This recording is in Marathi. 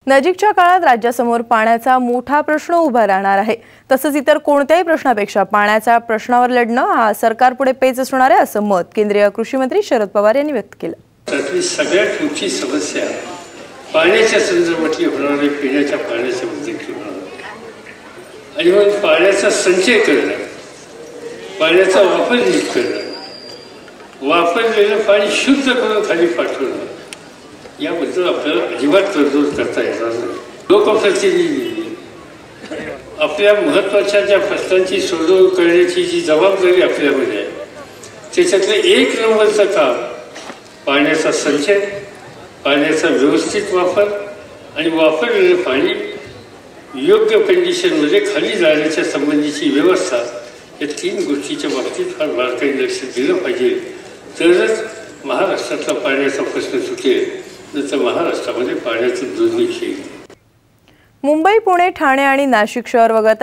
नजीकच्या काळात राज्यासमोर पाण्याचा मोठा प्रश्न उभा राहणार आहे। तसंच इतर कोणत्याही प्रश्नापेक्षा पाण्याच्या प्रश्नावर लढणं हा सरकारपुढे पेच असणार आहे, असं मत केंद्रीय कृषी मंत्री शरद पवार यांनी व्यक्त केलं। त्यातली सगळ्यात मोठी समस्या पाण्याच्या संदर्भातली होणारी पिण्याच्या पाण्याच्या मुद्द्याची होणार आणि मग पाण्याचा संचय करणं, पाण्याचा वापर नीट करणं, वापरलेलं पाणी शुद्ध करून खाली पाठवणं याबद्दल आपल्याला अजिबात तडजोड करता येणार नाही। लोकप्रतिनिधी आपल्या महत्त्वाच्या ज्या प्रश्नांची सोडवणूक करण्याची जी जबाबदारी आपल्यामध्ये आहे त्याच्यातलं एक नंबरचं काम पाण्याचा संचय, पाण्याचा व्यवस्थित वापर आणि वापरलेलं पाणी योग्य कंडिशनमध्ये खाली जाण्याच्या संबंधीची व्यवस्था या तीन गोष्टीच्या बाबतीत फार बारकाईने लक्ष दिलं पाहिजे, तरच महाराष्ट्रातला पाण्याचा प्रश्न सुटेल, नंतर महाराष्ट्रामध्ये पाण्याचं दुर्भिक्ष येईल। मुंबई, पुणे, ठाणे आणि नाशिक शहर वगळता